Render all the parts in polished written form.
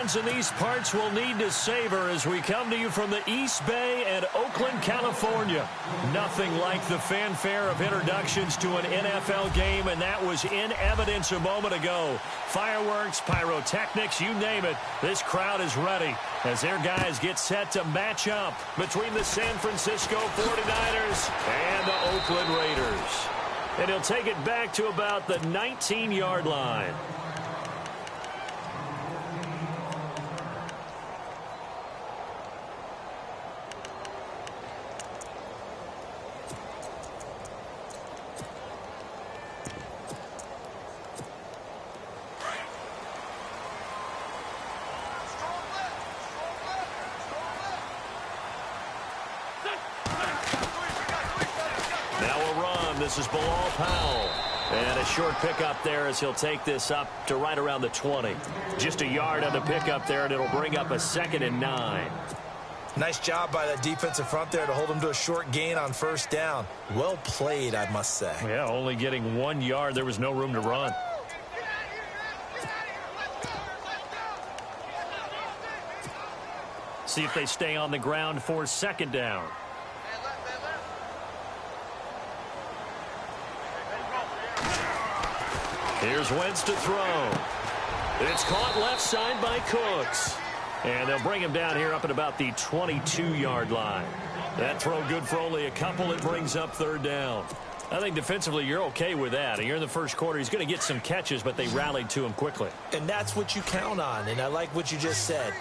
In these parts we'll need to savor as we come to you from the East Bay and Oakland, California. Nothing like the fanfare of introductions to an NFL game, and that was in evidence a moment ago. Fireworks, pyrotechnics, you name it. This crowd is ready as their guys get set to match up between the San Francisco 49ers and the Oakland Raiders. And he'll take it back to about the 19-yard line. This is Bilal Powell. And a short pickup there as he'll take this up to right around the 20. Just a yard on the pickup there, and it'll bring up a 2nd and 9. Nice job by that defensive front there to hold him to a short gain on first down. Well played, I must say. Yeah, only getting 1 yard. There was no room to run. See if they stay on the ground for 2nd down. Here's Wentz to throw. It's caught left side by Cooks. And they'll bring him down here up at about the 22-yard line. That throw good for only a couple. It brings up 3rd down. I think defensively you're okay with that. And you're in the first quarter. He's going to get some catches, but they rallied to him quickly. And that's what you count on. And I like what you just said.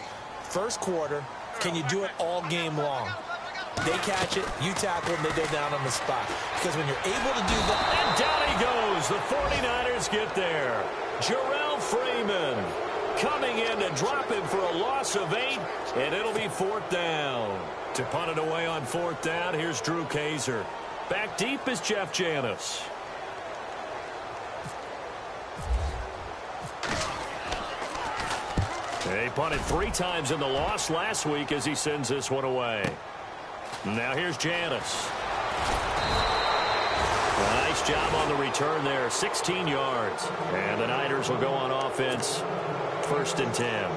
First quarter, can you do it all game long? They catch it, you tackle them, they go down on the spot. Because when you're able to do that... And down he goes. The 49ers get there. Jarrell Freeman coming in to drop him for a loss of 8, and it'll be 4th down. To punt it away on 4th down, here's Drew Kaiser. Back deep is Jeff Janis. They punted 3 times in the loss last week as he sends this one away. Now here's Janis. Nice job on the return there. 16 yards. And the Niners will go on offense. 1st and 10.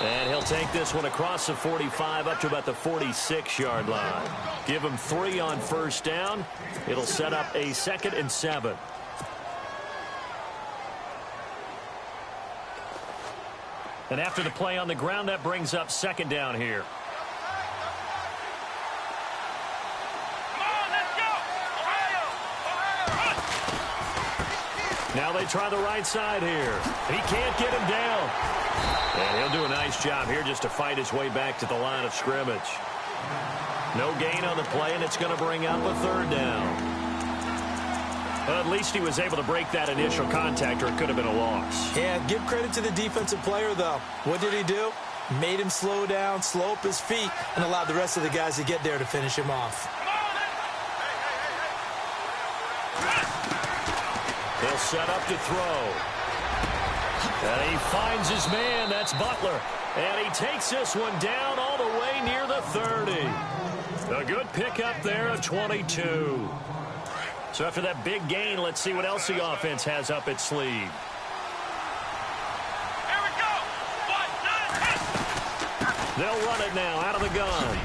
And he'll take this one across the 45 up to about the 46-yard line. Give him 3 on 1st down. It'll set up a 2nd and 7. And after the play on the ground, that brings up 2nd down here. Now they try the right side here. He can't get him down. And he'll do a nice job here just to fight his way back to the line of scrimmage. No gain on the play, and it's going to bring up a 3rd down. Well, at least he was able to break that initial contact, or it could have been a loss. Yeah, give credit to the defensive player, though. What did he do? Made him slow down, slow up his feet, and allowed the rest of the guys to get there to finish him off. He'll set up to throw. And he finds his man. That's Butler. And he takes this one down all the way near the 30. A good pickup there of 22. So after that big gain, let's see what else the offense has up its sleeve. Here we go. 1, 2, 3. They'll run it now out of the gun.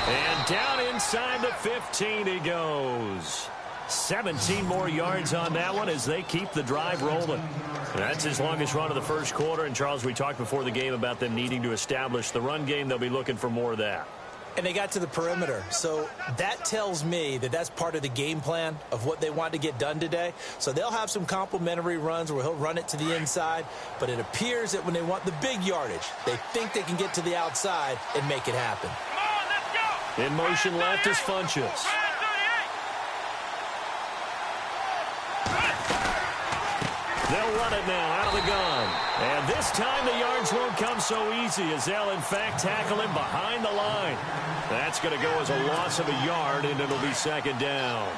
And down inside the 15 he goes. 17 more yards on that one as they keep the drive rolling. That's his longest run of the first quarter. And, Charles, we talked before the game about them needing to establish the run game. They'll be looking for more of that. And they got to the perimeter. So that tells me that that's part of the game plan of what they want to get done today. So they'll have some complimentary runs where he'll run it to the inside. But it appears that when they want the big yardage, they think they can get to the outside and make it happen. In motion left is Funchess. They'll run it now out of the gun. And this time the yards won't come so easy as they'll, in fact, tackle him behind the line. That's going to go as a loss of a yard, and it'll be second down.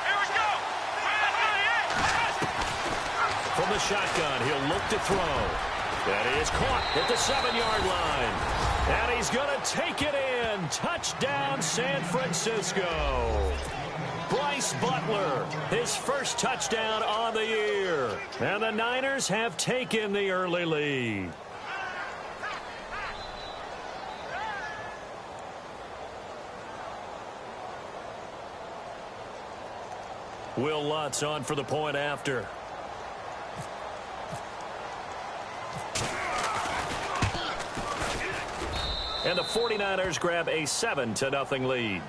Here we go. From the shotgun, he'll look to throw. That is caught at the 7-yard line. And he's going to take it in. Touchdown, San Francisco. Bryce Butler, his first touchdown on the year. And the Niners have taken the early lead. Will Lutz on for the point after. And the 49ers grab a 7-0 lead.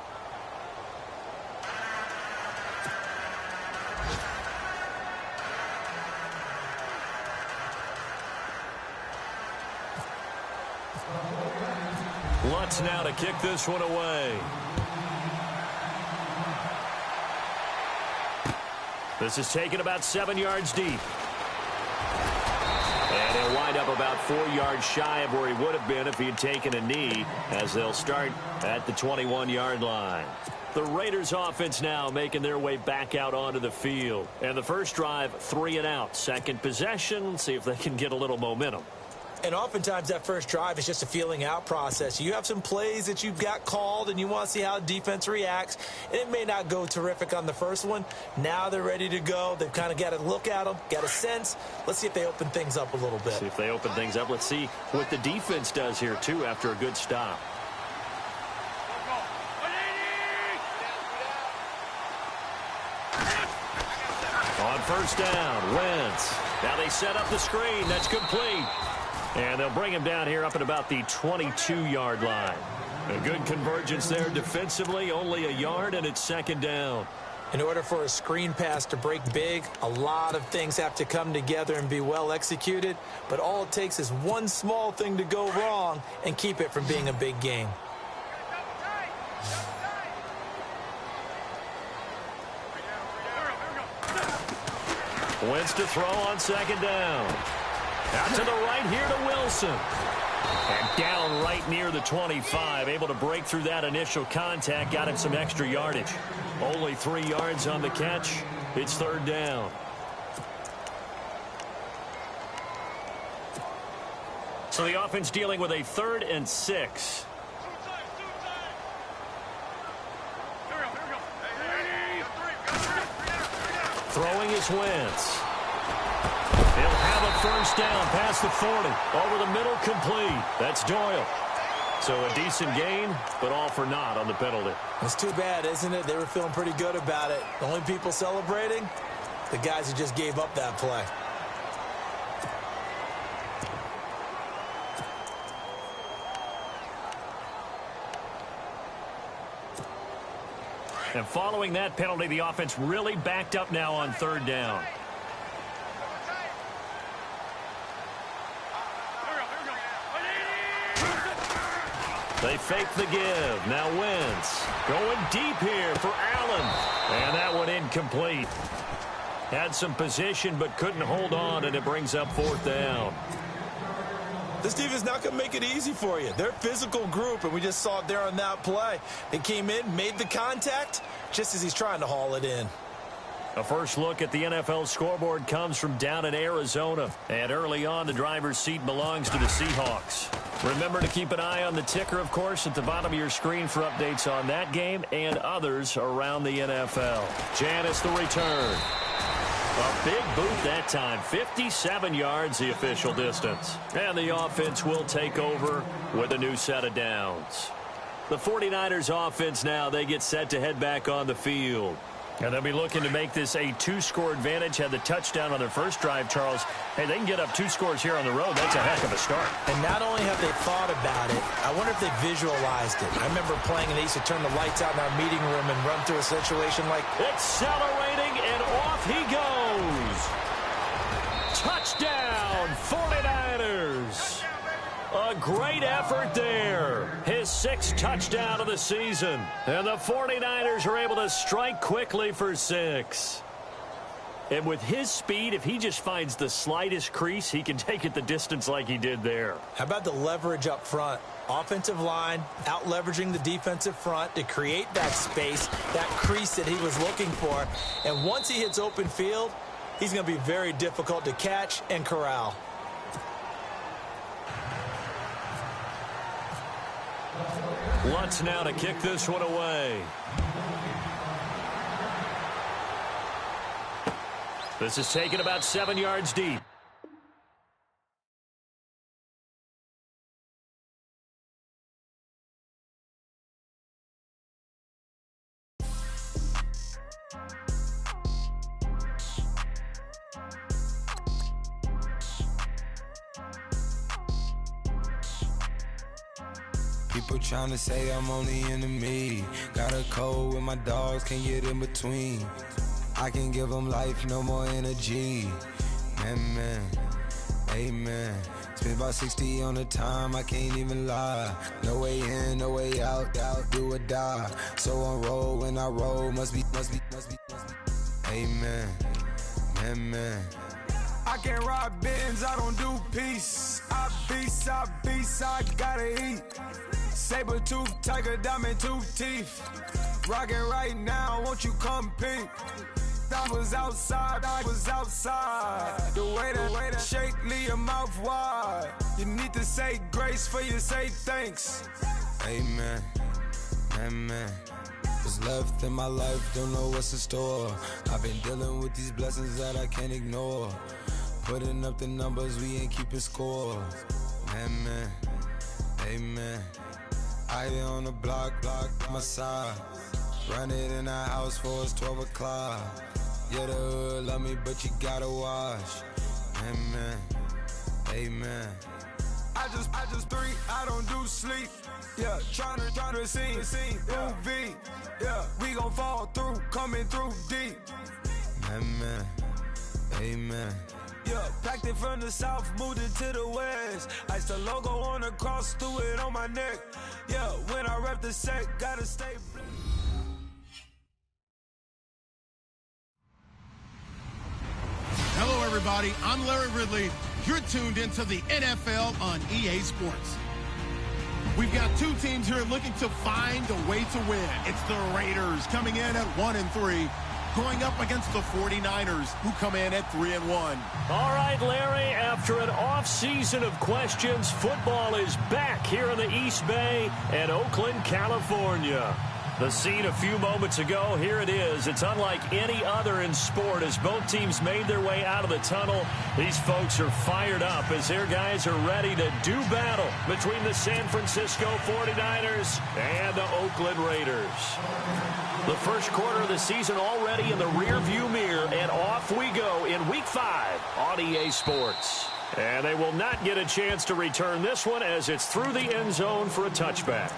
Lutz now to kick this one away. This is taken about 7 yards deep. And he'll wind up about 4 yards shy of where he would have been if he had taken a knee, as they'll start at the 21-yard line. The Raiders offense now making their way back out onto the field. And the first drive, 3 and out. Second possession, see if they can get a little momentum. And oftentimes that first drive is just a feeling out process. You have some plays that you've got called and you want to see how defense reacts. And it may not go terrific on the first one. Now they're ready to go. They've kind of got to look at them, got a sense. Let's see if they open things up a little bit. See if they open things up. Let's see what the defense does here, too, after a good stop. On first down, Wentz. Now they set up the screen. That's complete. And they'll bring him down here up at about the 22-yard line. A good convergence there defensively, only a yard, and it's second down. In order for a screen pass to break big, a lot of things have to come together and be well executed. But all it takes is one small thing to go wrong and keep it from being a big game. Wentz to throw on second down. Out to the right here to Wilson. And down right near the 25. Able to break through that initial contact. Got him some extra yardage. Only 3 yards on the catch. It's third down. So the offense dealing with a 3rd and 6. Throwing is Wentz. He'll have a first down past the 40. Over the middle, complete. That's Doyle. So a decent gain, but all for naught on the penalty. It's too bad, isn't it? They were feeling pretty good about it. The only people celebrating, the guys who just gave up that play. And following that penalty, the offense really backed up now on third down. They fake the give. Now Wentz going deep here for Allen. And that one incomplete. Had some position but couldn't hold on, and it brings up fourth down. This team is not going to make it easy for you. They're a physical group, and we just saw it there on that play. They came in, made the contact, just as he's trying to haul it in. A first look at the NFL scoreboard comes from down in Arizona. And early on, the driver's seat belongs to the Seahawks. Remember to keep an eye on the ticker, of course, at the bottom of your screen for updates on that game and others around the NFL. Janis the return. A big boot that time. 57 yards the official distance. And the offense will take over with a new set of downs. The 49ers offense now, they get set to head back on the field. And they'll be looking to make this a 2-score advantage. Had the touchdown on their first drive, Charles. Hey, they can get up 2 scores here on the road. That's a heck of a start. And not only have they thought about it, I wonder if they visualized it. I remember playing and they used to turn the lights out in our meeting room and run through a situation like... Accelerating, and off he goes. Touchdown, 49ers. A great effort there. His his 6th touchdown of the season. And the 49ers are able to strike quickly for 6. And with his speed, if he just finds the slightest crease, he can take it the distance like he did there. How about the leverage up front? Offensive line out leveraging the defensive front to create that space, that crease that he was looking for. And once he hits open field, he's going to be very difficult to catch and corral. Lutz now to kick this one away. This is taken about 7 yards deep. People tryna say I'm only enemy. Got a code with my dogs, can't get in between. I can give them life, no more energy. Man, amen. Spent about 60 on the time, I can't even lie. No way in, no way out, do or die. So on roll, when I roll, must be. Amen, man. I can't ride Benz, I don't do peace. I beast, I gotta eat. Saber tooth, tiger, diamond tooth teeth. Rockin' right now, won't you come peep? I was outside. The way that shake, leave your mouth wide. You need to say grace for you say thanks. Amen, what's left in my life, don't know what's in store. I've been dealing with these blessings that I can't ignore. Putting up the numbers, we ain't keeping score. Amen. I been on the block, my side. Run it in the house for it's 12 o'clock. Yeah, the hood love me, but you gotta watch. Amen. I just drink, I don't do sleep. Yeah, tryna see, movie. Yeah, we gon' fall through, coming through deep. Amen. Yeah, packed it from the south, moved it to the west. Iced the logo on the cross, threw it on my neck. Yeah, when I rep the set, gotta stay. Hello, everybody. I'm Larry Ridley. You're tuned into the NFL on EA Sports. We've got two teams here looking to find a way to win. It's the Raiders coming in at 1-3. Going up against the 49ers, who come in at 3-1. All right, Larry, after an off-season of questions, football is back here in the East Bay and Oakland, California. The scene a few moments ago, here it is. It's unlike any other in sport as both teams made their way out of the tunnel. These folks are fired up as their guys are ready to do battle between the San Francisco 49ers and the Oakland Raiders. The first quarter of the season already in the rearview mirror, and off we go in Week 5 on EA Sports. And they will not get a chance to return this one as it's through the end zone for a touchback.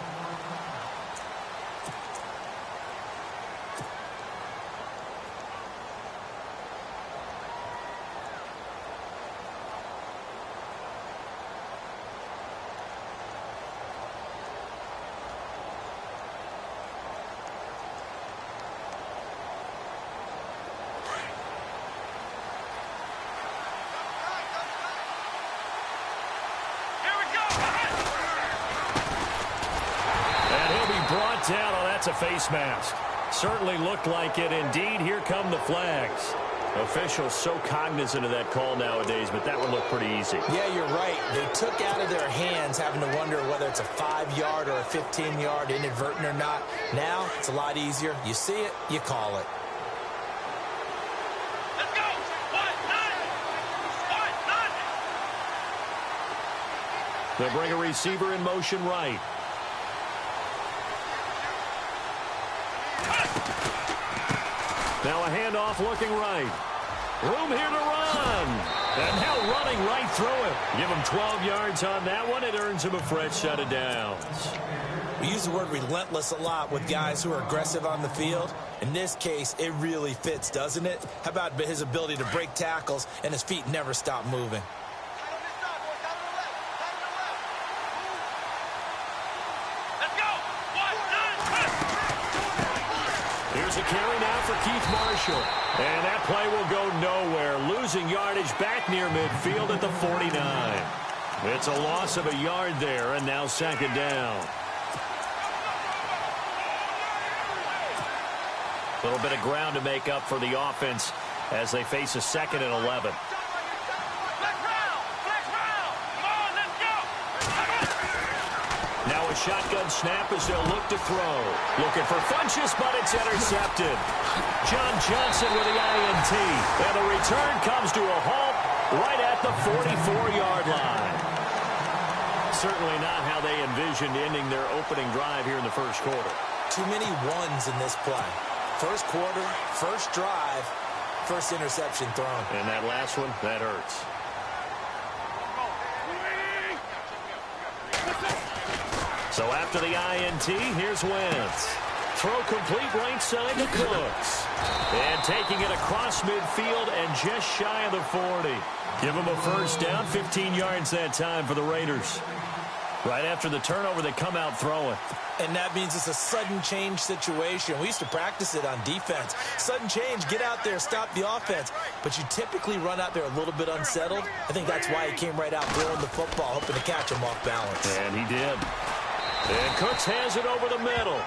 Down, oh, that's a face mask. Certainly looked like it. Indeed, here come the flags. Officials so cognizant of that call nowadays, but that one looked pretty easy. Yeah, you're right. They took out of their hands having to wonder whether it's a 5-yard or a 15-yard inadvertent or not. Now, it's a lot easier. You see it, you call it. Let's go! They'll bring a receiver in motion right. Now a handoff looking right. Room here to run. And now running right through it. Give him 12 yards on that one. It earns him a fresh set of downs. We use the word relentless a lot with guys who are aggressive on the field. In this case, it really fits, doesn't it? How about his ability to break tackles and his feet never stop moving? Let's carry now for Keith Marshall. And that play will go nowhere, losing yardage back near midfield at the 49. It's a loss of a yard there, and now second down. A little bit of ground to make up for the offense as they face a 2nd and 11. Now a shotgun snap as they'll look to throw. Looking for Funchess, but it's intercepted. John Johnson with the INT. And the return comes to a halt right at the 44-yard line. Certainly not how they envisioned ending their opening drive here in the first quarter. Too many ones in this play. First quarter, first drive, first interception thrown. And that last one, that hurts. So after the INT, here's Wentz. Throw complete right side to Cooks. And taking it across midfield and just shy of the 40. Give him a first down, 15 yards that time for the Raiders. Right after the turnover, they come out throwing. And that means it's a sudden change situation. We used to practice it on defense. Sudden change, get out there, stop the offense. But you typically run out there a little bit unsettled. I think that's why he came right out throwing the football, hoping to catch him off balance. And he did. And Cooks has it over the middle.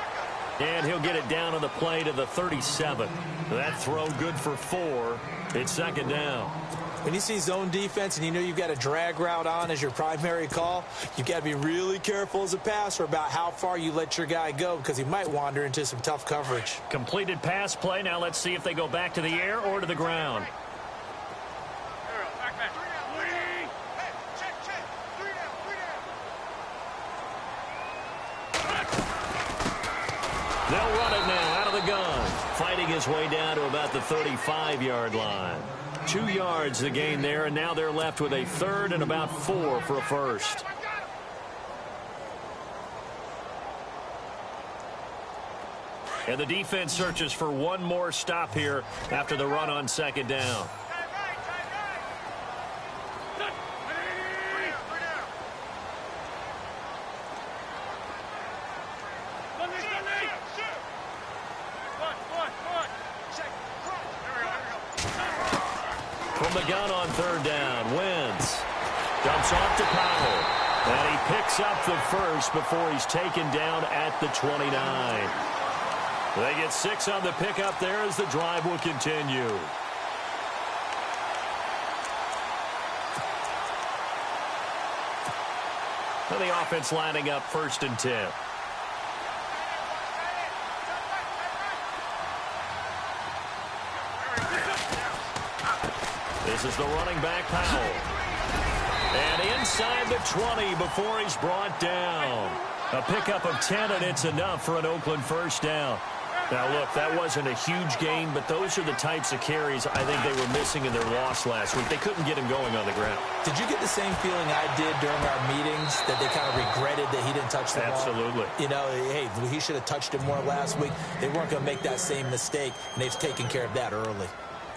And he'll get it down on the play to the 37. That throw good for 4. It's second down. When you see zone defense and you know you've got a drag route on as your primary call, you've got to be really careful as a passer about how far you let your guy go because he might wander into some tough coverage. Completed pass play. Now let's see if they go back to the air or to the ground. They'll run it now out of the gun. Fighting his way down to about the 35-yard line. 2 yards the gain there, and now they're left with a 3rd and about 4 for a first. And the defense searches for one more stop here after the run on second down. From the gun on 3rd down, Wentz dumps off to Powell. And he picks up the first before he's taken down at the 29. They get 6 on the pickup there as the drive will continue. And the offense lining up 1st and 10. This is the running back, Powell. And inside the 20 before he's brought down. A pickup of 10, and it's enough for an Oakland first down. Now, look, that wasn't a huge gain, but those are the types of carries I think they were missing in their loss last week. They couldn't get him going on the ground. Did you get the same feeling I did during our meetings, that they kind of regretted that he didn't touch the ball? Absolutely. You know, hey, he should have touched it more last week. They weren't going to make that same mistake, and they've taken care of that early.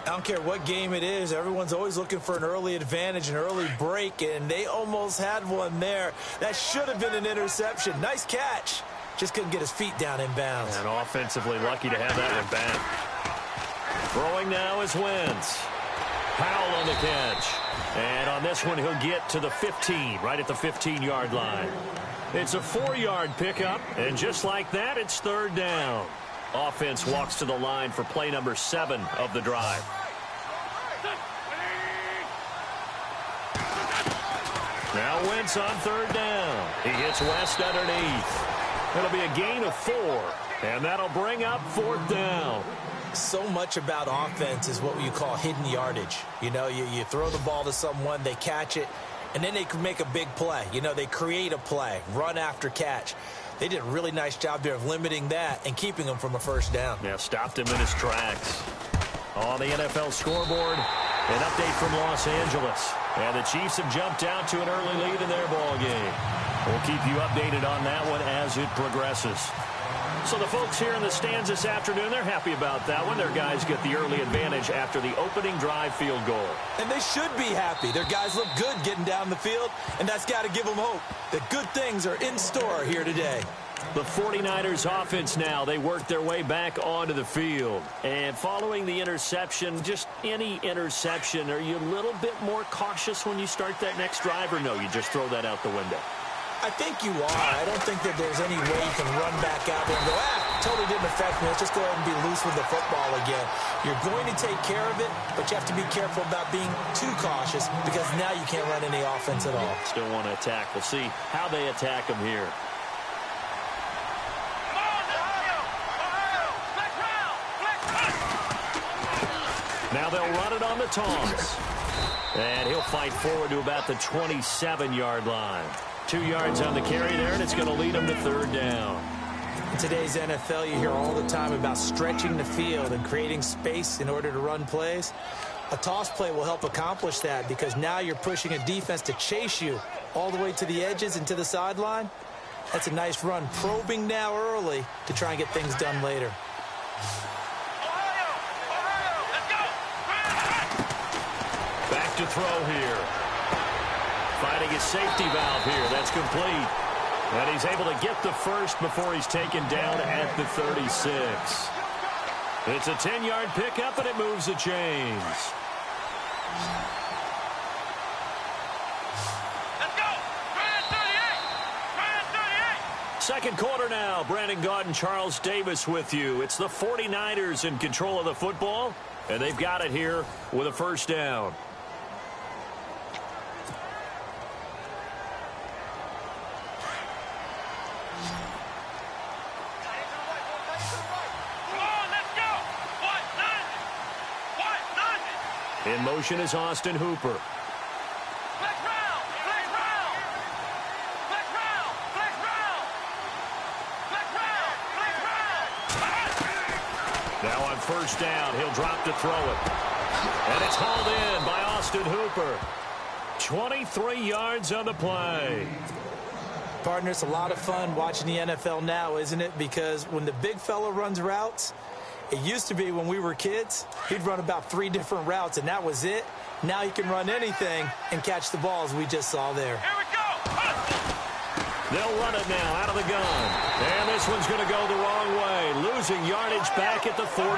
I don't care what game it is. Everyone's always looking for an early advantage, an early break, and they almost had one there. That should have been an interception. Nice catch. Just couldn't get his feet down in bounds. And offensively lucky to have that one back. Throwing now is Wentz. Powell on the catch. And on this one, he'll get to the 15, right at the 15-yard line. It's a 4-yard pickup, and just like that, it's 3rd down. Offense walks to the line for play number 7 of the drive. Now Wentz on 3rd down. He hits West underneath. It'll be a gain of 4, and that'll bring up 4th down. So much about offense is what you call hidden yardage. You know, you throw the ball to someone, they catch it, and then they can make a big play. You know, they create a play, run after catch. They did a really nice job there of limiting that and keeping him from a first down. Yeah, stopped him in his tracks. On the NFL scoreboard, an update from Los Angeles. And the Chiefs have jumped out to an early lead in their ball game. We'll keep you updated on that one as it progresses. So the folks here in the stands this afternoon, they're happy about that one. Their guys get the early advantage after the opening drive field goal. And they should be happy. Their guys look good getting down the field, and that's got to give them hope that good things are in store here today. The 49ers offense now, they work their way back onto the field. And following the interception, just any interception, are you a little bit more cautious when you start that next drive, or no, you just throw that out the window? I think you are. I don't think that there's any way you can run back out there and go, totally didn't affect me. Let's just go ahead and be loose with the football again. You're going to take care of it, but you have to be careful about being too cautious because now you can't run any offense at all. Still want to attack. We'll see how they attack them here. Now they'll run it on the toss. And he'll fight forward to about the 27-yard line. 2 yards on the carry there, and it's going to lead him to third down. In today's NFL, you hear all the time about stretching the field and creating space in order to run plays. A toss play will help accomplish that because now you're pushing a defense to chase you all the way to the edges and to the sideline. That's a nice run, probing now early to try and get things done later. Back to throw here. Finding his safety valve here. That's complete. And he's able to get the first before he's taken down at the 36. It's a 10-yard pickup, and it moves the chains. Let's go. Brand 38. Second quarter now. Brandon Gaudin and Charles Davis with you. It's the 49ers in control of the football, and they've got it here with a first down. In motion is Austin Hooper. Now on first down, he'll drop to throw it. And it's hauled in by Austin Hooper. 23 yards on the play. Partner, it's a lot of fun watching the NFL now, isn't it? Because when the big fella runs routes, it used to be when we were kids, he'd run about 3 different routes, and that was it. Now he can run anything and catch the ball, as we just saw there. Here we go. They'll run it now out of the gun. And this one's going to go the wrong way. Losing yardage back at the 42.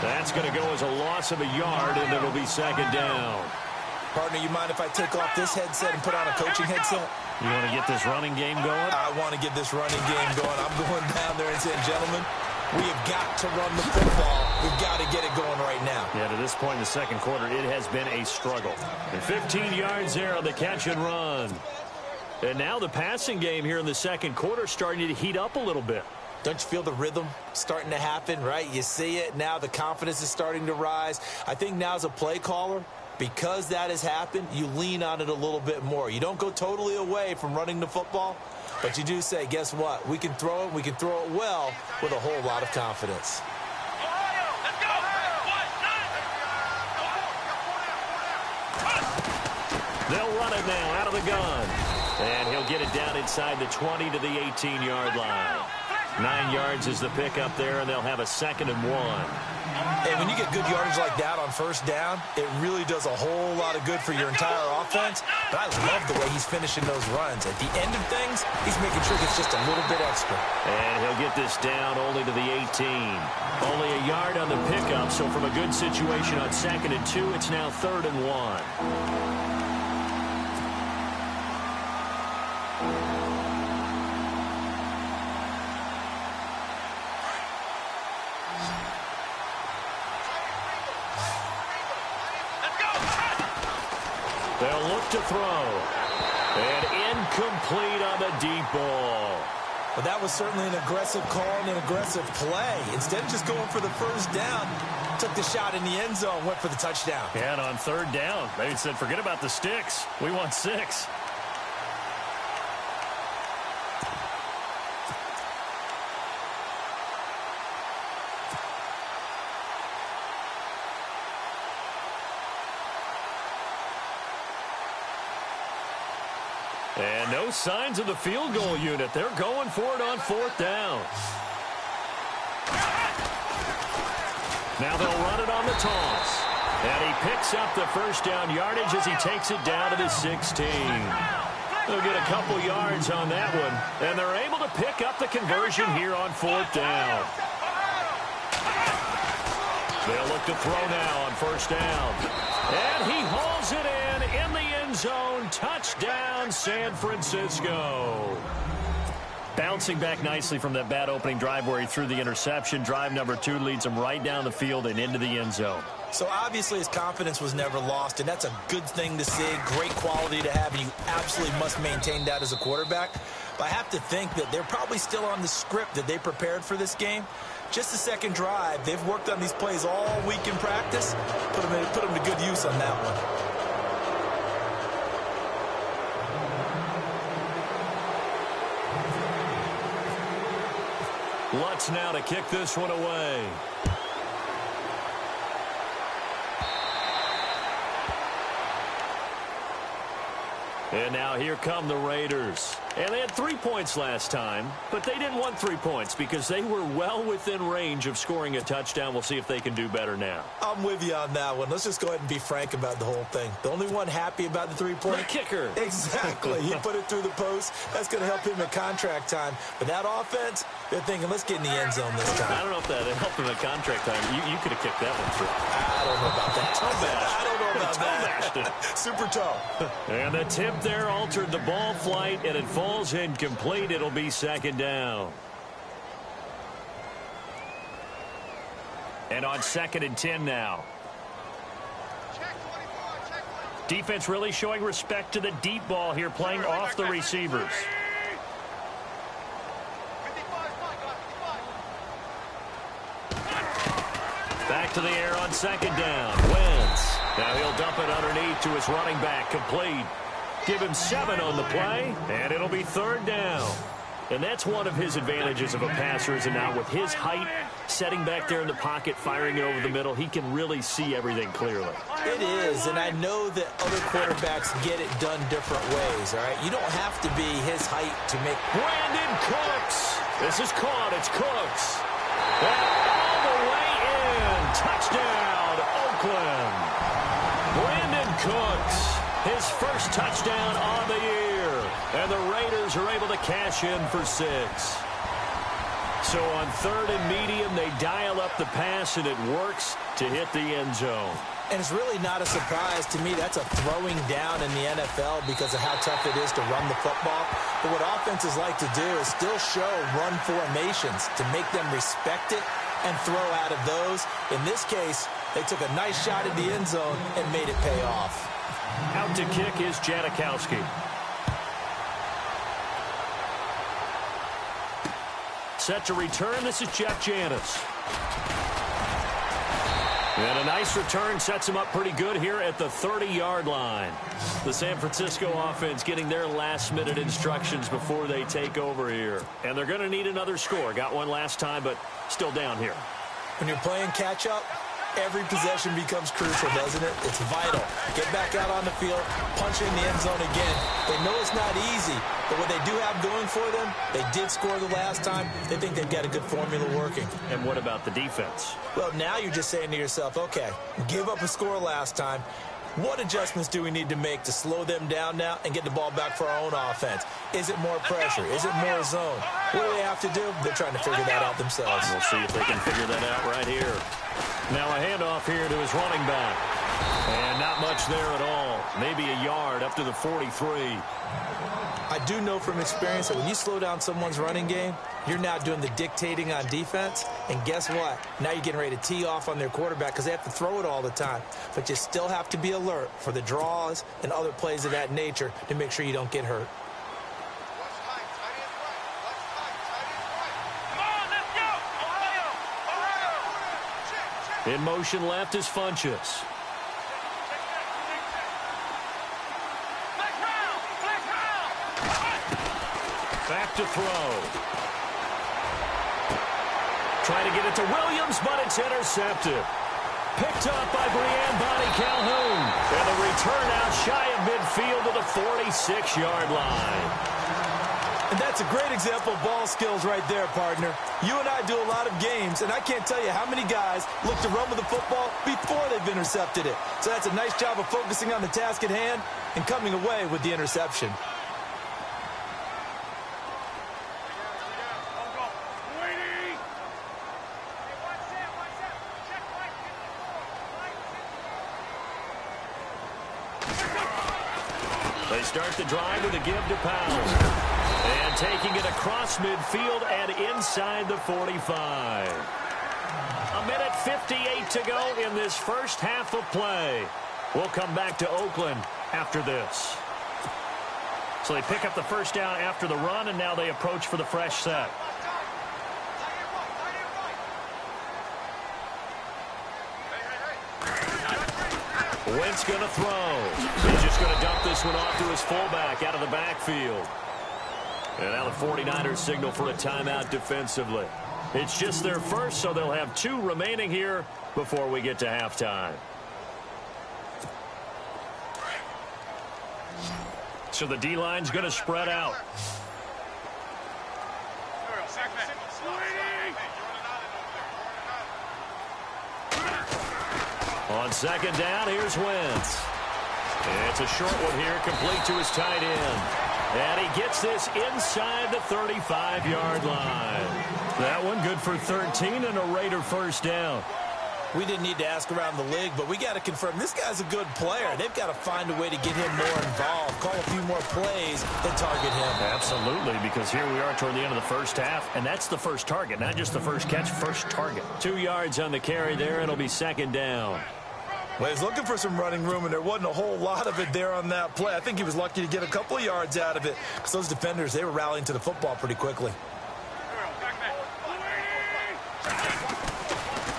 That's going to go as a loss of a yard, and it'll be second down. Partner, you mind if I take off this headset and put on a coaching headset? You want to get this running game going? I want to get this running game going. I'm going down there and saying, gentlemen, we have got to run the football. We've got to get it going right now. Yeah, to this point in the second quarter, it has been a struggle. And 15 yards there on the catch and run. And now the passing game here in the second quarter starting to heat up a little bit. Don't you feel the rhythm starting to happen, right? You see it. Now the confidence is starting to rise. I think now as a play caller, because that has happened, you lean on it a little bit more. You don't go totally away from running the football, but you do say, guess what? We can throw it. We can throw it well with a whole lot of confidence. They'll run it now out of the gun. And he'll get it down inside the 20 to the 18-yard line. 9 yards is the pickup there, and they'll have a 2nd and 1. And when you get good yardage like that on first down, it really does a whole lot of good for your entire offense. But I love the way he's finishing those runs. At the end of things, he's making sure it's just a little bit extra. And he'll get this down only to the 18. Only a yard on the pickup, so from a good situation on 2nd and 2, it's now 3rd and 1. They'll look to throw. And incomplete on the deep ball. Well, that was certainly an aggressive call and an aggressive play. Instead of just going for the first down, took the shot in the end zone, went for the touchdown. Yeah, and on 3rd down, they said, forget about the sticks. We want 6. And no signs of the field goal unit. They're going for it on 4th down. Now they'll run it on the toss. And he picks up the first down yardage as he takes it down to the 16. They'll get a couple yards on that one, and they're able to pick up the conversion here on 4th down. They'll look to throw now on 1st down. And he hauls it in the end zone. Touchdown, San Francisco. Bouncing back nicely from that bad opening drive where he threw the interception. Drive number 2 leads him right down the field and into the end zone. So obviously his confidence was never lost, and that's a good thing to see, great quality to have, and you absolutely must maintain that as a quarterback. But I have to think that they're probably still on the script that they prepared for this game. Just the second drive, they've worked on these plays all week in practice. Put them to good use on that one. Lutz now to kick this one away. And now here come the Raiders. And they had 3 points last time, but they didn't want 3 points because they were well within range of scoring a touchdown. We'll see if they can do better now. I'm with you on that one. Let's just go ahead and be frank about the whole thing. The only one happy about the 3-point? The kicker. Exactly. He put it through the post. That's going to help him at contract time. But that offense, they're thinking, let's get in the end zone this time. I don't know if that helped him at contract time. You could have kicked that one through. I don't know about that. I don't know about that. Super toe. And the tip there altered the ball flight, and it falls incomplete. It'll be 2nd down. And on 2nd and 10 now. Defense really showing respect to the deep ball here, playing off the receivers. Back to the air on 2nd down. Wentz. Now he'll dump it underneath to his running back. Complete. Give him 7 on the play, and it'll be 3rd down. And that's one of his advantages of a passer, is now with his height, setting back there in the pocket, firing it over the middle, he can really see everything clearly. It is, and I know that other quarterbacks get it done different ways, all right? You don't have to be his height to make... Brandon Cooks. This is caught. It's Cooks. And all the way in. Touchdown, Oakland. Brandon Cooks. His first touchdown on the year. And the Raiders are able to cash in for 6. So on 3rd and medium, they dial up the pass, and it works to hit the end zone. And it's really not a surprise to me. That's a throwing down in the NFL because of how tough it is to run the football. But what offenses like to do is still show run formations to make them respect it and throw out of those. In this case, they took a nice shot at the end zone and made it pay off. Out to kick is Janikowski. Set to return, this is Jeff Janis. And a nice return sets him up pretty good here at the 30-yard line. The San Francisco offense getting their last-minute instructions before they take over here. And they're going to need another score. Got one last time, but still down here. When you're playing catch-up, every possession becomes crucial, doesn't it? It's vital. Get back out on the field, punch in the end zone again. They know it's not easy, but what they do have going for them, they did score the last time. They think they've got a good formula working. And what about the defense? Well, now you're just saying to yourself, okay, give up a score last time. What adjustments do we need to make to slow them down now and get the ball back for our own offense? Is it more pressure? Is it more zone? What do they have to do? They're trying to figure that out themselves. We'll see if they can figure that out right here. Now a handoff here to his running back. And not much there at all. Maybe a yard up to the 43. I do know from experience that when you slow down someone's running game, you're now doing the dictating on defense. And guess what? Now you're getting ready to tee off on their quarterback because they have to throw it all the time. But you still have to be alert for the draws and other plays of that nature to make sure you don't get hurt. In motion left is Funchess. Back to throw. Trying to get it to Williams, but it's intercepted. Picked up by Brian Bonnie Calhoun. And the return out shy of midfield to the 46-yard line. And that's a great example of ball skills right there, partner. You and I do a lot of games, and I can't tell you how many guys look to run with the football before they've intercepted it. So that's a nice job of focusing on the task at hand and coming away with the interception. They start the drive with a give to Powell. And taking it across midfield and inside the 45. A minute 58 to go in this first half of play. We'll come back to Oakland after this. So they pick up the first down after the run, and now they approach for the fresh set. Wentz going to throw. He's just going to dump this one off to his fullback out of the backfield. And now the 49ers signal for a timeout defensively. It's just their first, so they'll have 2 remaining here before we get to halftime. So the D-line's going to spread out. On second down, here's Wentz. It's a short one here, complete to his tight end. And he gets this inside the 35-yard line. That one good for 13 and a Raider first down. We didn't need to ask around the league, but we got to confirm this guy's a good player. They've got to find a way to get him more involved, call a few more plays that target him. Absolutely, because here we are toward the end of the first half, and that's the first target, not just the first catch, first target. 2 yards on the carry there, it'll be second down. Well, he's looking for some running room, and there wasn't a whole lot of it there on that play. I think he was lucky to get a couple of yards out of it, because those defenders, they were rallying to the football pretty quickly.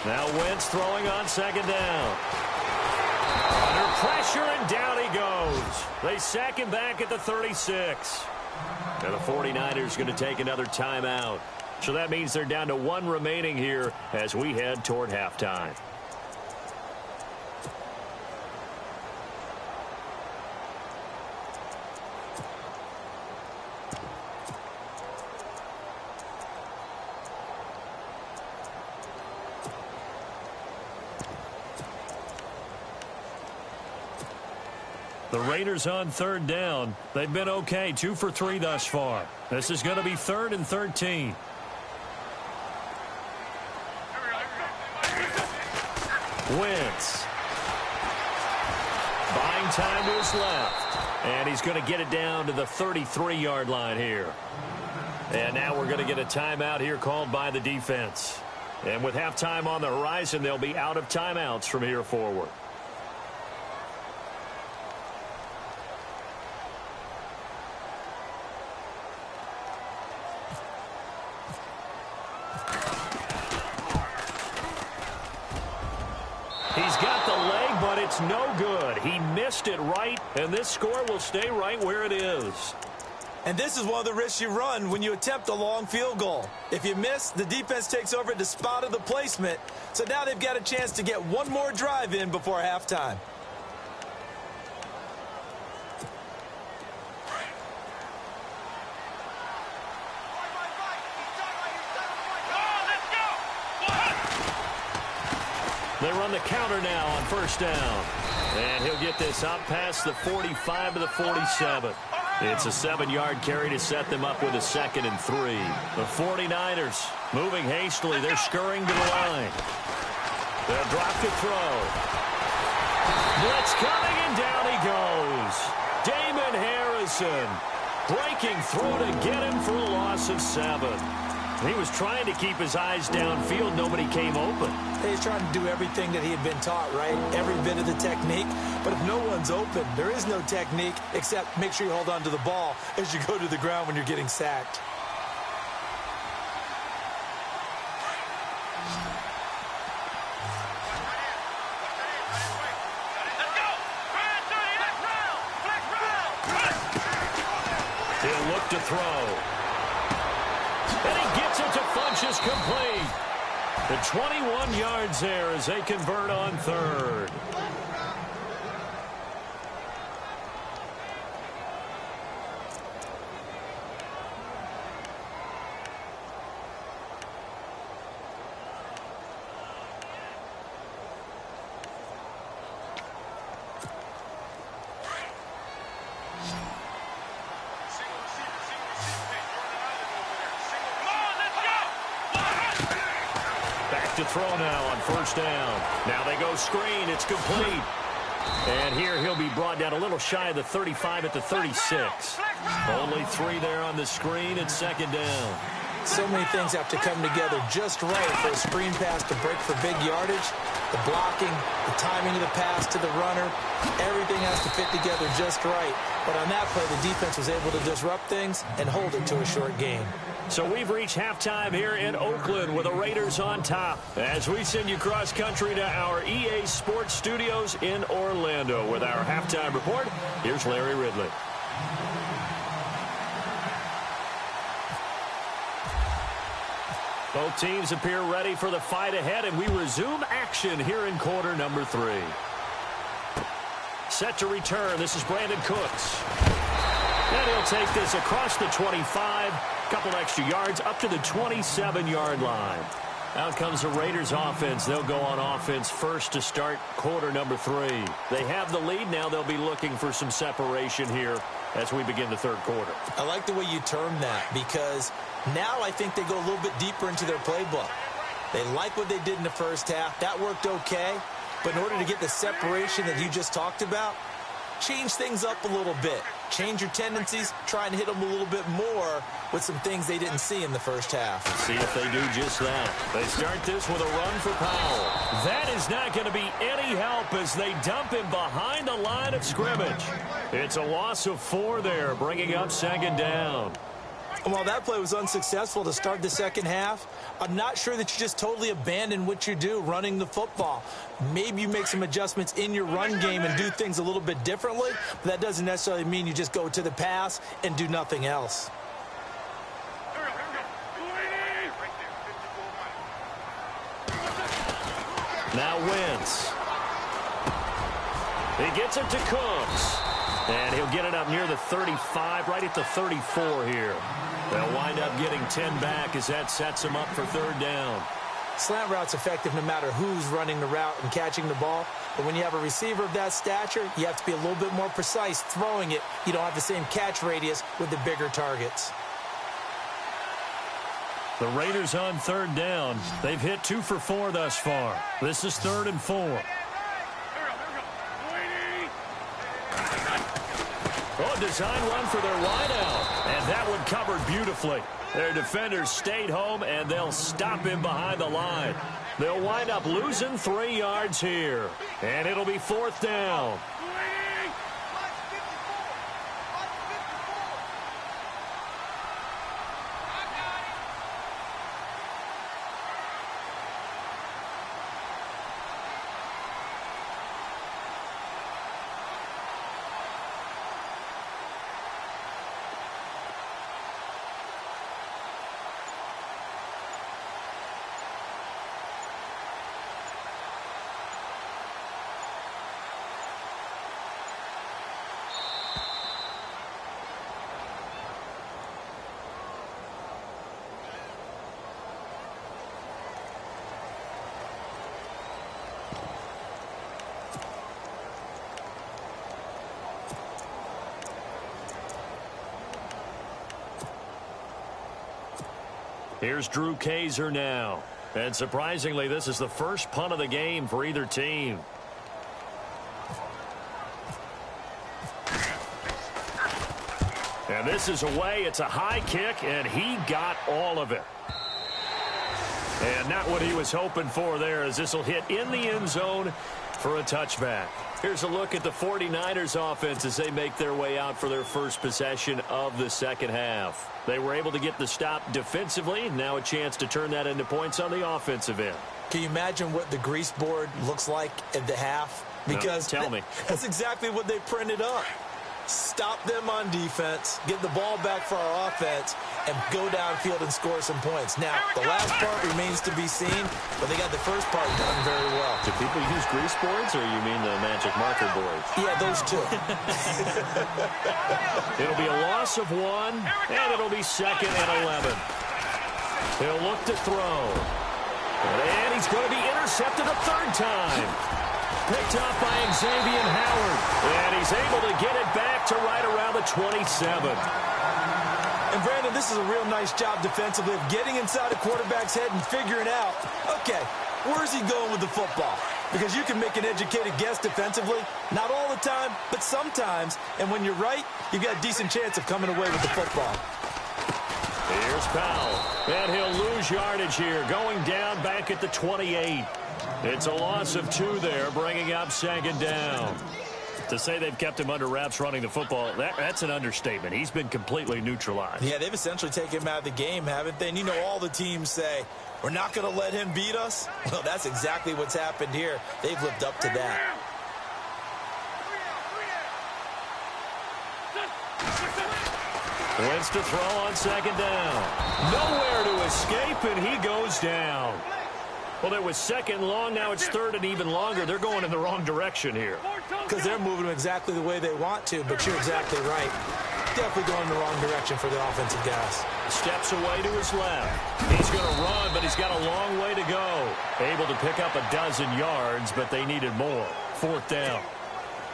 Now Wentz throwing on second down. Under pressure, and down he goes. They sack him back at the 36. And the 49ers going to take another timeout. So that means they're down to 1 remaining here as we head toward halftime. The Raiders on third down. They've been okay, 2 for 3 thus far. This is going to be 3rd and 13. Wentz. Buying time to his left. And he's going to get it down to the 33-yard line here. And now we're going to get a timeout here called by the defense. And with halftime on the horizon, they'll be out of timeouts from here forward. He's got the leg, but it's no good. He missed it right, and this score will stay right where it is. And this is one of the risks you run when you attempt a long field goal. If you miss, the defense takes over at the spot of the placement. So now they've got a chance to get one more drive in before halftime. They run the counter now on first down. And he'll get this up past the 45 to the 47. It's a 7-yard carry to set them up with a 2nd and 3. The 49ers moving hastily. They're scurrying to the line. They'll drop to throw. Blitz coming, and down he goes. Damon Harrison breaking through to get him for a loss of 7. He was trying to keep his eyes downfield. Nobody came open. He's trying to do everything that he had been taught, right? Every bit of the technique. But if no one's open, there is no technique except make sure you hold on to the ball as you go to the ground when you're getting sacked. He'll look to throw. And he gets it to Funchess complete. The 21 yards there as they convert on third. To throw now on first down. Now they go screen. It's complete. And here he'll be brought down a little shy of the 35 at the 36. Only 3 there on the screen and second down. So many things have to come together just right for a screen pass to break for big yardage. The blocking, the timing of the pass to the runner, everything has to fit together just right. But on that play, the defense was able to disrupt things and hold it to a short game. So we've reached halftime here in Oakland with the Raiders on top as we send you cross country to our EA Sports Studios in Orlando with our halftime report. Here's Larry Ridley. Both teams appear ready for the fight ahead, and we resume action here in quarter number 3. Set to return. This is Brandon Cooks. And he'll take this across the 25, couple extra yards up to the 27-yard line. Out comes the Raiders offense. They'll go on offense first to start quarter number 3. They have the lead. Now they'll be looking for some separation here as we begin the third quarter. I like the way you term that because now I think they go a little bit deeper into their playbook. They like what they did in the first half. That worked okay. But in order to get the separation that you just talked about, change things up a little bit. Change your tendencies. Try and hit them a little bit more with some things they didn't see in the first half. See if they do just that. They start this with a run for Powell. That is not going to be any help as they dump him behind the line of scrimmage. It's a loss of 4 there, bringing up second down. While that play was unsuccessful to start the second half, I'm not sure that you just totally abandon what you do running the football. Maybe you make some adjustments in your run game and do things a little bit differently, but that doesn't necessarily mean you just go to the pass and do nothing else. Now Wentz. He gets it to Cooks. And he'll get it up near the 35, right at the 34 here. They'll wind up getting 10 back as that sets them up for third down. Slant route's effective no matter who's running the route and catching the ball. But when you have a receiver of that stature, you have to be a little bit more precise throwing it. You don't have the same catch radius with the bigger targets. The Raiders on third down. They've hit 2 for 4 thus far. This is 3rd and 4. Oh, design run for their wideout. And that one covered beautifully. Their defenders stayed home, and they'll stop him behind the line. They'll wind up losing 3 yards here. And it'll be 4th down. Here's Drew Kaiser now. And surprisingly, this is the first punt of the game for either team. And this is away. It's a high kick, and he got all of it. And not what he was hoping for there, as this will hit in the end zone for a touchback. Here's a look at the 49ers offense as they make their way out for their first possession of the second half. They were able to get the stop defensively. Now a chance to turn that into points on the offensive end. Can you imagine what the grease board looks like at the half? Because no, tell me. That's exactly what they printed up. Stop them on defense, get the ball back for our offense, and go downfield and score some points. Now, the last part remains to be seen, but they got the first part done very well. Do people use grease boards, or you mean the magic marker boards? Yeah, those two. It'll be a loss of 1, and it'll be 2nd and 11. He'll look to throw. And he's going to be intercepted a 3rd time. Picked up by Xavier Howard. And he's able to get it back to right around the 27. And, Brandon, this is a real nice job defensively of getting inside a quarterback's head and figuring out, okay, where's he going with the football? because you can make an educated guess defensively. Not all the time, but sometimes. And when you're right, you've got a decent chance of coming away with the football. Here's Powell, and he'll lose yardage here, going down back at the 28. It's a loss of 2 there, bringing up second down. To say they've kept him under wraps running the football, that's an understatement. He's been completely neutralized. Yeah, they've essentially taken him out of the game, haven't they? And you know all the teams say, we're not going to let him beat us. Well, that's exactly what's happened here. They've lived up to that. Wentz to throw on second down. Nowhere to escape, and he goes down. Well, it was second long. Now it's third and even longer. They're going in the wrong direction here. Because they're moving them exactly the way they want to, but you're exactly right. Definitely going in the wrong direction for the offensive guys. Steps away to his left. He's going to run, but he's got a long way to go. Able to pick up 12 yards, but they needed more. Fourth down.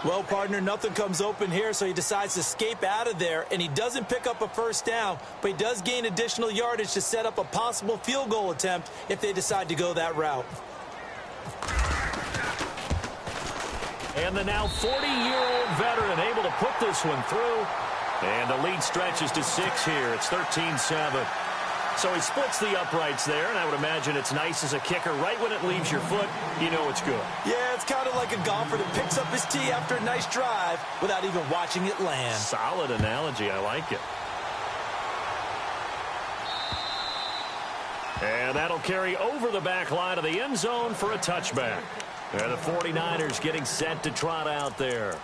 Well, partner, nothing comes open here, so he decides to escape out of there, and he doesn't pick up a first down, but he does gain additional yardage to set up a possible field goal attempt if they decide to go that route. And the now 40-year-old veteran able to put this one through. And the lead stretches to 6 here. It's 13-7. So he splits the uprights there, and I would imagine it's nice as a kicker. Right when it leaves your foot, you know it's good. Yeah, it's kind of like a golfer that picks up his tee after a nice drive without even watching it land. Solid analogy. I like it. And that'll carry over the back line of the end zone for a touchback. And the 49ers getting set to trot out there.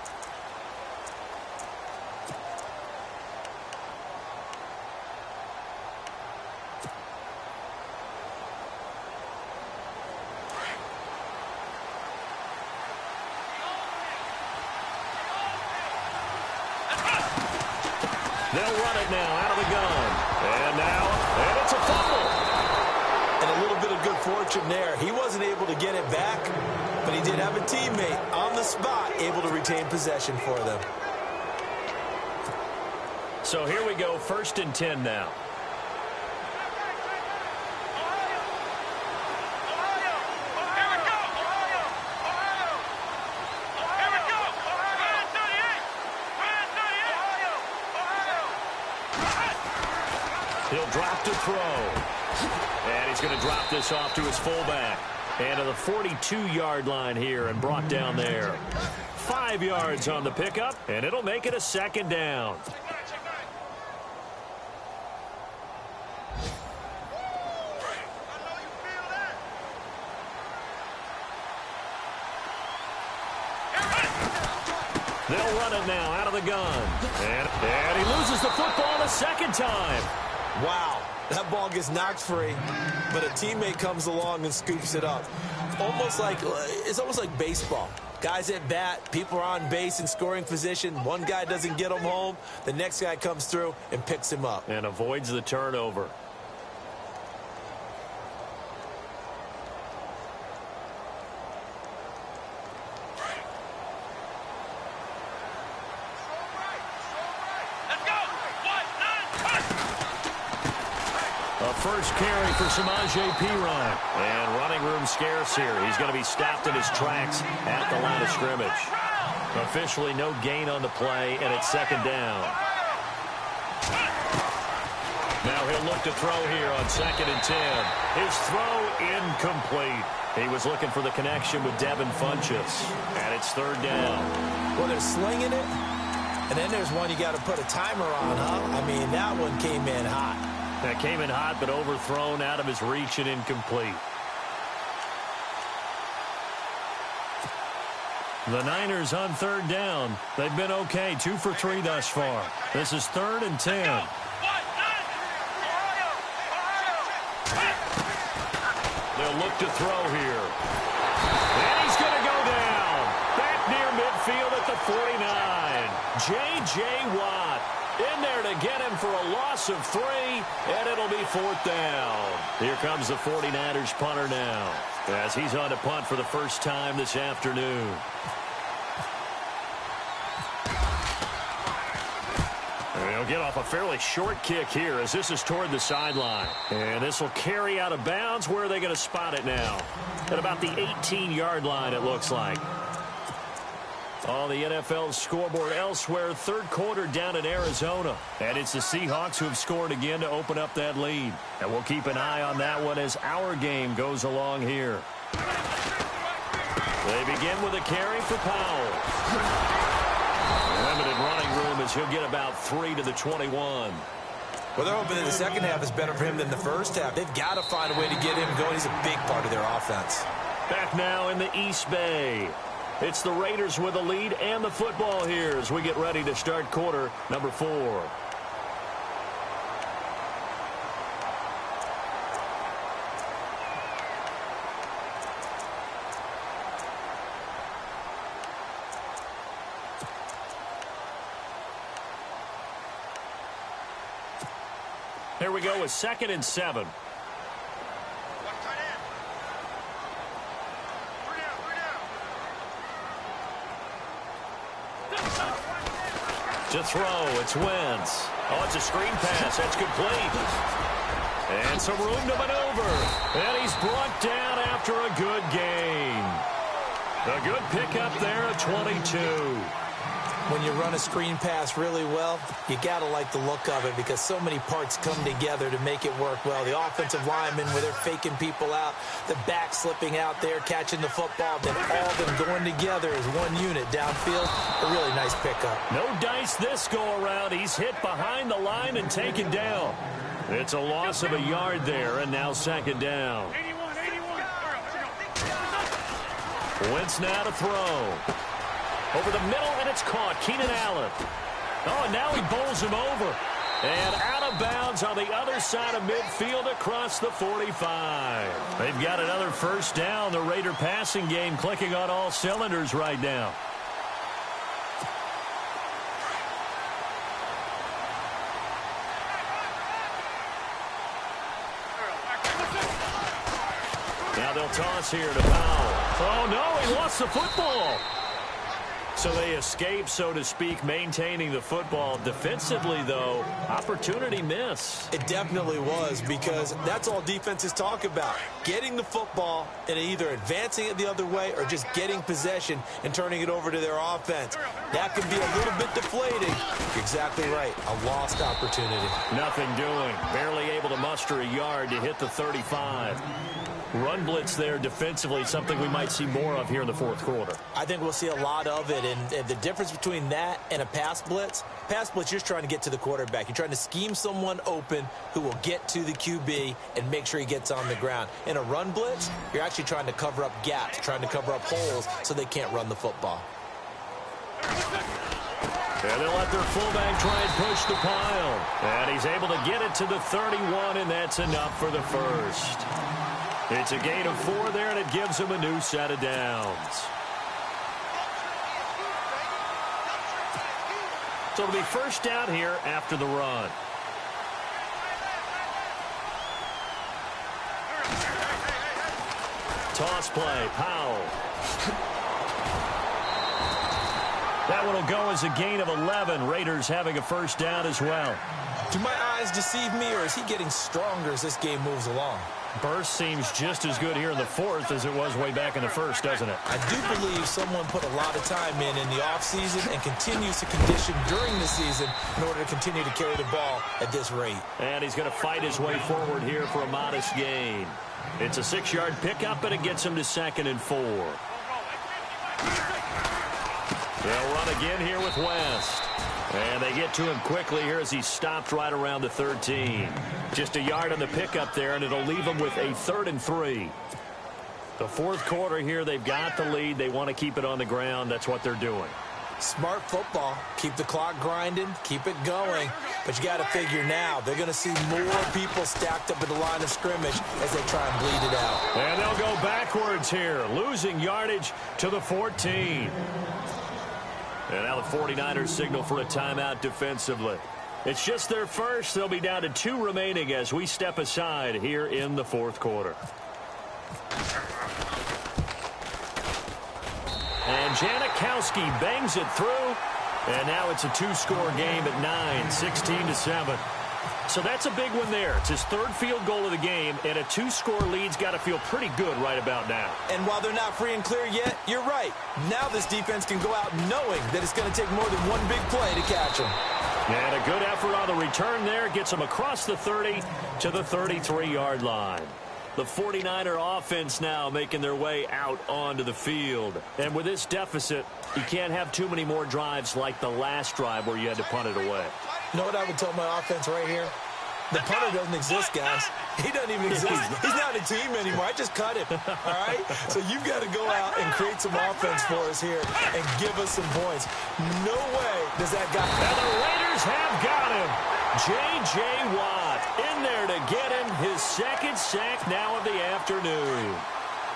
They'll run it now out of the gun. And it's a fumble. And a little bit of good fortune there. He wasn't able to get it back, but he did have a teammate on the spot able to retain possession for them. So here we go, 1st and 10 now. He'll drop to throw. And he's going to drop this off to his fullback. And to the 42-yard line here and brought down there. 5 yards on the pickup, and it'll make it a second down. They'll run it now out of the gun. And he loses the football the second time. Wow, that ball gets knocked free, but a teammate comes along and scoops it up. It's almost like baseball. Guys at bat, people are on base in scoring position. One guy doesn't get him home. The next guy comes through and picks him up. And avoids the turnover. First carry for Samaje Perine. And running room scarce here. He's going to be stopped in his tracks at the line of scrimmage. Officially no gain on the play, and it's second down. Now he'll look to throw here on 2nd and 10. His throw incomplete. He was looking for the connection with Devin Funchess. And it's 3rd down. Well, they're slinging it, and then there's one you got to put a timer on, huh? I mean, that one came in hot. That came in hot, but overthrown out of his reach and incomplete. The Niners on 3rd down. They've been okay, 2 for 3 thus far. This is 3rd and 10. They'll look to throw here. And he's going to go down. Back near midfield at the 49. J.J. Watt. In there to get him for a loss of 3, and it'll be 4th down. Here comes the 49ers punter now, as he's on to punt for the first time this afternoon. They'll get off a fairly short kick here as this is toward the sideline. And this will carry out of bounds. Where are they going to spot it now? At about the 18-yard line, it looks like. On the NFL scoreboard elsewhere, third quarter down in Arizona. And it's the Seahawks who have scored again to open up that lead. And we'll keep an eye on that one as our game goes along here. They begin with a carry for Powell. Limited running room as he'll get about 3 to the 21. Well, they're hoping that the second half is better for him than the first half. They've got to find a way to get him going. He's a big part of their offense. Back now in the East Bay. It's the Raiders with the lead and the football here as we get ready to start quarter number 4. Here we go with 2nd and 7. To throw, it's Wentz. Oh, it's a screen pass. That's complete. And some room to maneuver. And he's brought down after a good gain. A good pickup there at 22. When you run a screen pass really well, you got to like the look of it because so many parts come together to make it work well. The offensive linemen, where they're faking people out, the back slipping out there, catching the football, then all of them going together as one unit downfield. A really nice pickup. No dice this go-around. He's hit behind the line and taken down. It's a loss of a yard there, and now 2nd down. Wentz now to throw. Over the middle, and it's caught. Keenan Allen. Oh, and now he bowls him over. And out of bounds on the other side of midfield across the 45. They've got another first down. The Raider passing game clicking on all cylinders right now. Now they'll toss here to Powell. Oh, no, he lost the football. So they escape, so to speak, maintaining the football. Defensively, though, opportunity miss. It definitely was because that's all defenses talk about. Getting the football and either advancing it the other way or just getting possession and turning it over to their offense. That can be a little bit deflating. You're exactly right. A lost opportunity. Nothing doing. Barely able to muster a yard to hit the 35. Run blitz there defensively, something we might see more of here in the fourth quarter. I think we'll see a lot of it, and the difference between that and a pass blitz, you're just trying to get to the quarterback. You're trying to scheme someone open who will get to the QB and make sure he gets on the ground. In a run blitz, you're actually trying to cover up gaps, trying to cover up holes so they can't run the football. And they'll let their fullback try and push the pile. And he's able to get it to the 31, and that's enough for the first. It's a gain of 4 there, and it gives him a new set of downs. So it'll be first down here after the run. Toss play, Powell. That one will go as a gain of 11. Raiders having a first down as well. Do my eyes deceive me, or is he getting stronger as this game moves along? Burst seems just as good here in the fourth as it was way back in the first, doesn't it? I do believe someone put a lot of time in the offseason and continues to condition during the season in order to continue to carry the ball at this rate. And he's going to fight his way forward here for a modest gain. It's a 6-yard pickup, and it gets him to 2nd and 4. They'll run again here with West. And they get to him quickly here as he's stopped right around the 13. Just a yard on the pickup there, and it'll leave them with a 3rd and 3. The fourth quarter here, they've got the lead. They want to keep it on the ground. That's what they're doing. Smart football. Keep the clock grinding. Keep it going. But you got to figure now, they're going to see more people stacked up at the line of scrimmage as they try and bleed it out. And they'll go backwards here, losing yardage to the 14. And now the 49ers signal for a timeout defensively. It's just their first. They'll be down to 2 remaining as we step aside here in the fourth quarter. And Janikowski bangs it through. And now it's a two-score game at 9, 16-7. So that's a big one there. It's his third field goal of the game, and a two-score lead's got to feel pretty good right about now. And while they're not free and clear yet, you're right. Now this defense can go out knowing that it's going to take more than one big play to catch them. And a good effort on the return there gets them across the 30 to the 33-yard line. The 49er offense now making their way out onto the field. And with this deficit, you can't have too many more drives like the last drive where you had to punt it away. You know what I would tell my offense right here? The punter doesn't exist, guys. He doesn't even exist. He's not a team anymore. I just cut him, all right? So you've got to go out and create some offense for us here and give us some points. No way does that guy... And the Raiders have got him. J.J. Watt in there to get him his second sack now of the afternoon.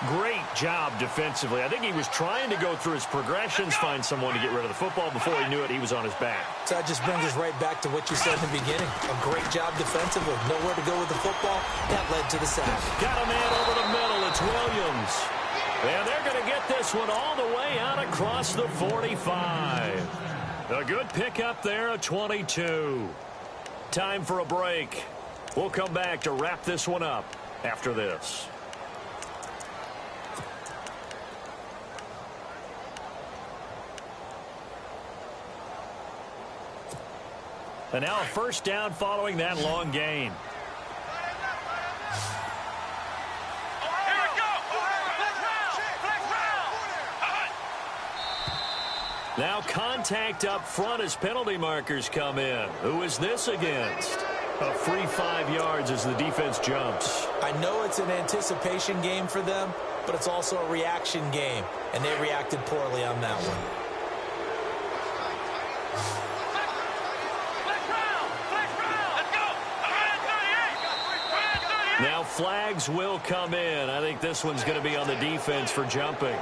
Great job defensively. I think he was trying to go through his progressions, find someone to get rid of the football. Before he knew it, he was on his back. So that just brings us right back to what you said in the beginning. A great job defensively. Nowhere to go with the football. That led to the sack. Got a man over the middle. It's Williams. And they're going to get this one all the way out across the 45. A good pickup there, a 22. Time for a break. We'll come back to wrap this one up after this. And now a first down following that long gain. Now contact up front as penalty markers come in. Who is this against? A free 5 yards as the defense jumps. I know it's an anticipation game for them, but it's also a reaction game, and they reacted poorly on that one. Now flags will come in. I think this one's going to be on the defense for jumping.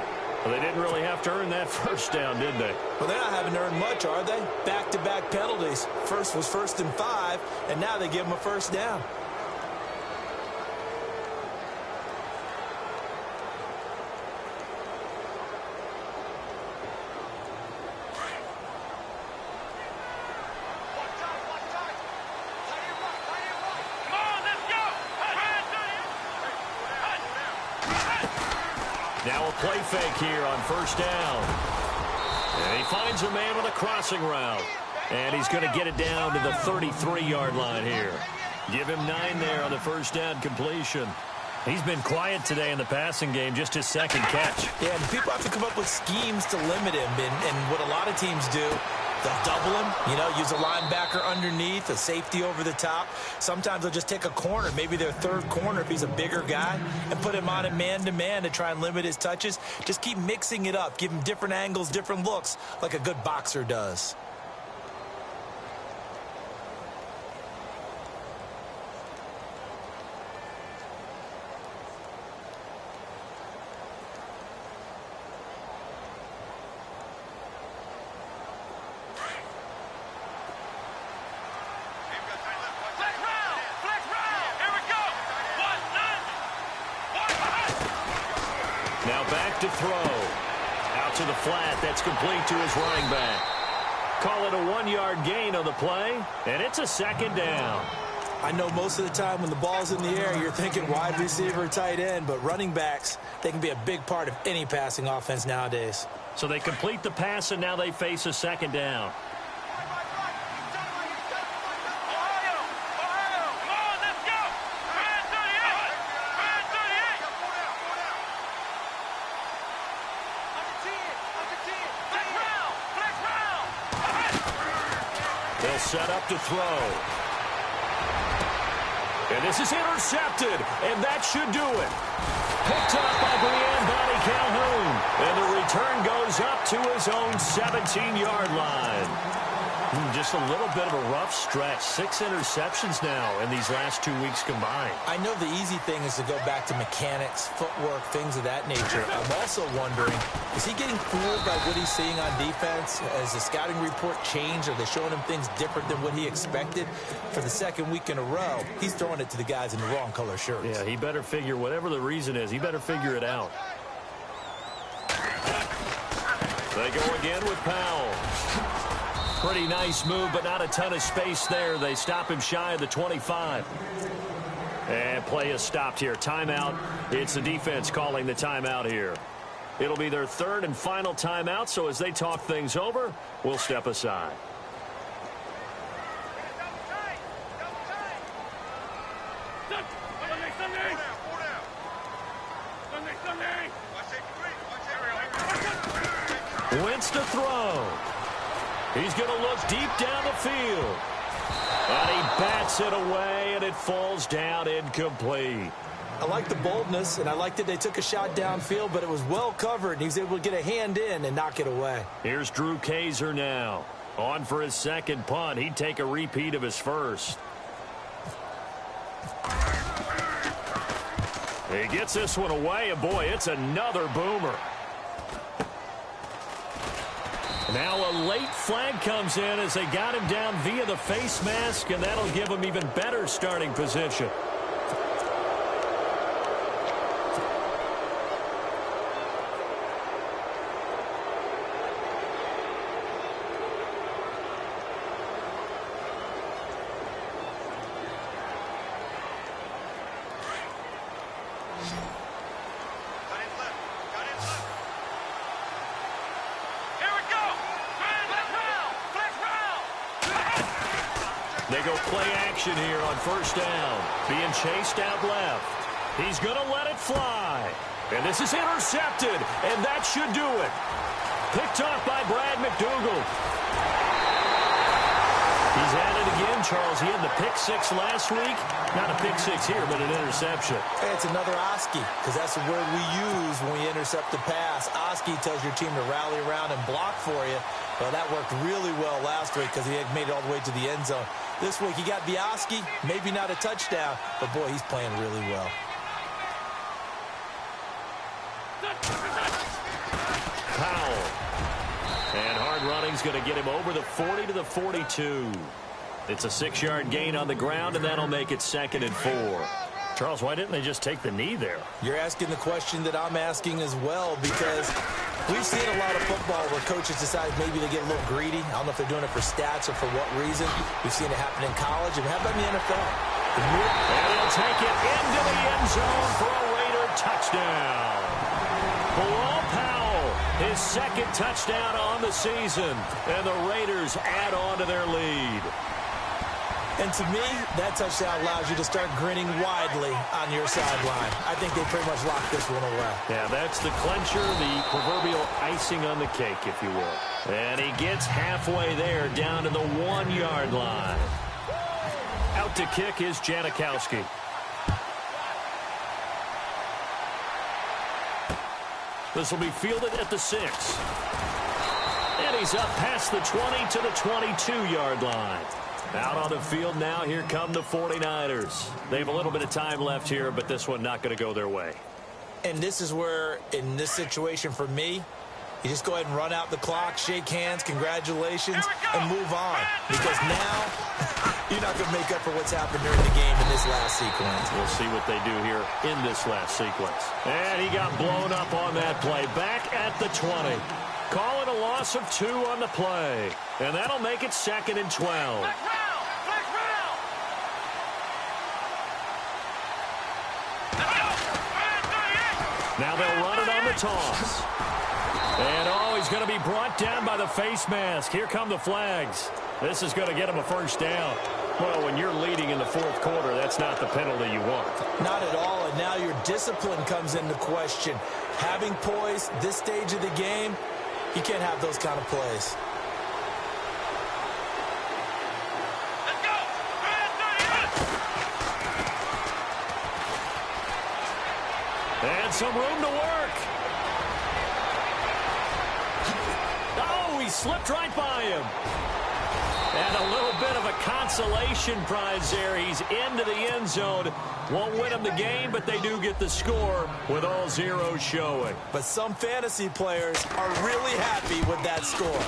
Well, they didn't really have to earn that first down, did they? Well, they're not having to earn much, are they? Back-to-back penalties. First was 1st and 5, and now they give them a first down. Now a play fake here on first down. And he finds a man with a crossing route. And he's going to get it down to the 33-yard line here. Give him 9 there on the first down completion. He's been quiet today in the passing game, just his second catch. Yeah, and people have to come up with schemes to limit him. And what a lot of teams do, they'll double him, use a linebacker underneath, a safety over the top. Sometimes they'll just take a corner, maybe their third corner if he's a bigger guy, and put him on a man-to-man to try and limit his touches. Just keep mixing it up, give him different angles, different looks, like a good boxer does. To throw. Out to the flat. That's complete to his running back. Call it a 1-yard gain on the play, and it's a second down. I know most of the time when the ball's in the air, you're thinking wide receiver, tight end, but running backs, they can be a big part of any passing offense nowadays. So they complete the pass, and now they face a second down. They'll set up to throw. And this is intercepted, and that should do it. Picked up by Brian Bonnie Calhoun. And the return goes up to his own 17-yard line. Just a little bit of a rough stretch. 6 interceptions now in these last 2 weeks combined. I know the easy thing is to go back to mechanics, footwork, things of that nature. I'm also wondering, is he getting fooled by what he's seeing on defense? Has the scouting report changed? Are they showing him things different than what he expected? For the second week in a row, he's throwing it to the guys in the wrong color shirts. Yeah, he better figure, whatever the reason is, he better figure it out. They go again with Powell. Pretty nice move, but not a ton of space there. They stop him shy of the 25. And play is stopped here. Timeout. It's the defense calling the timeout here. It'll be their third and final timeout, so as they talk things over, we'll step aside. Wentz to throw. He's going to look deep down the field. And he bats it away, and it falls down incomplete. I like the boldness, and I like that they took a shot downfield, but it was well covered, and he was able to get a hand in and knock it away. Here's Drew Kaiser now. On for his second punt. He'd take a repeat of his first. He gets this one away, and boy, it's another boomer. Now a late flag comes in as they got him down via the face mask, and that'll give him even better starting position. They go play action here on first down. Being chased out left. He's going to let it fly. And this is intercepted. And that should do it. Picked off by Brad McDougald. He's at it again, Charles. He had the pick six last week. Not a pick six here, but an interception. Hey, it's another Oski, because that's the word we use when we intercept the pass. Oski tells your team to rally around and block for you. Well, that worked really well last week because he had made it all the way to the end zone. This week, he got the Oski, maybe not a touchdown, but, boy, he's playing really well. Powell. And hard running's going to get him over the 40 to the 42. It's a 6-yard gain on the ground, and that'll make it 2nd and 4. Charles, why didn't they just take the knee there? You're asking the question that I'm asking as well, because we've seen a lot of football where coaches decide maybe they get a little greedy. I don't know if they're doing it for stats or for what reason. We've seen it happen in college, and how about in the NFL? And he'll take it into the end zone for a Raider touchdown. Bilal Powell, his 2nd touchdown on the season, and the Raiders add on to their lead. And to me, that touchdown allows you to start grinning widely on your sideline. I think they pretty much locked this one away. Yeah, that's the clincher, the proverbial icing on the cake, if you will. And he gets halfway there, down to the 1-yard line. Out to kick is Janikowski. This will be fielded at the 6. And he's up past the 20 to the 22-yard line. Out on the field now, here come the 49ers. They have a little bit of time left here, but this one not going to go their way. And this is where, in this situation for me, you just go ahead and run out the clock, shake hands, congratulations, and move on. Because now, you're not going to make up for what's happened during the game in this last sequence. We'll see what they do here in this last sequence. And he got blown up on that play. Back at the 20. Calling a loss of 2 on the play. And that'll make it 2nd and 12. Now they'll run it on the toss. And, oh, he's going to be brought down by the face mask. Here come the flags. This is going to get him a first down. Well, when you're leading in the 4th quarter, that's not the penalty you want. Not at all, and now your discipline comes into question. Having poise this stage of the game, you can't have those kind of plays. And some room to work. Oh, he slipped right by him. And a little bit of a consolation prize there. He's into the end zone. Won't win them the game, but they do get the score with all zeros showing. But some fantasy players are really happy with that score.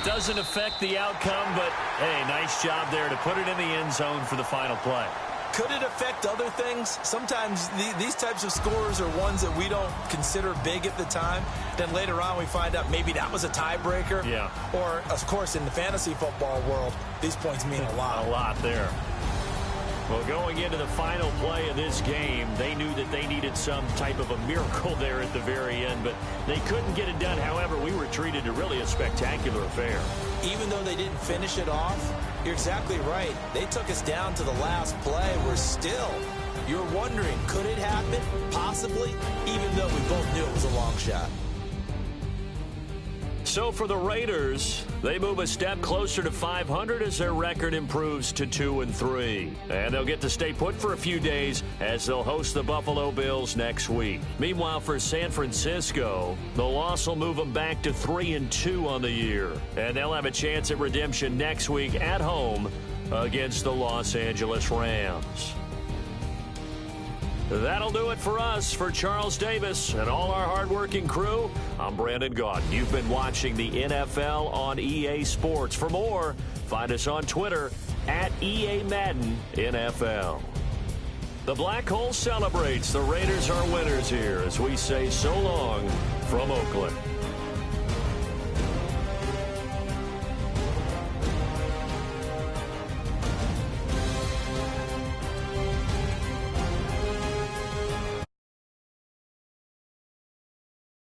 Doesn't affect the outcome, but, hey, nice job there to put it in the end zone for the final play. Could it affect other things? Sometimes these types of scores are ones that we don't consider big at the time. Then later on we find out maybe that was a tiebreaker. Yeah. Or, of course, in the fantasy football world, these points mean a lot. A lot there. Well, going into the final play of this game, they knew that they needed some type of a miracle there at the very end, but they couldn't get it done. However, we were treated to really a spectacular affair. Even though they didn't finish it off, you're exactly right. They took us down to the last play. We're still, you're wondering, could it happen? Possibly, even though we both knew it was a long shot. So for the Raiders, they move a step closer to 500 as their record improves to 2-3. And they'll get to stay put for a few days as they'll host the Buffalo Bills next week. Meanwhile, for San Francisco, the loss will move them back to 3-2 on the year. And they'll have a chance at redemption next week at home against the Los Angeles Rams. That'll do it for us. For Charles Davis and all our hardworking crew, I'm Brandon Gaudin. You've been watching the NFL on EA Sports. For more, find us on Twitter at EA Madden NFL. The Black Hole celebrates. The Raiders are winners here as we say so long from Oakland.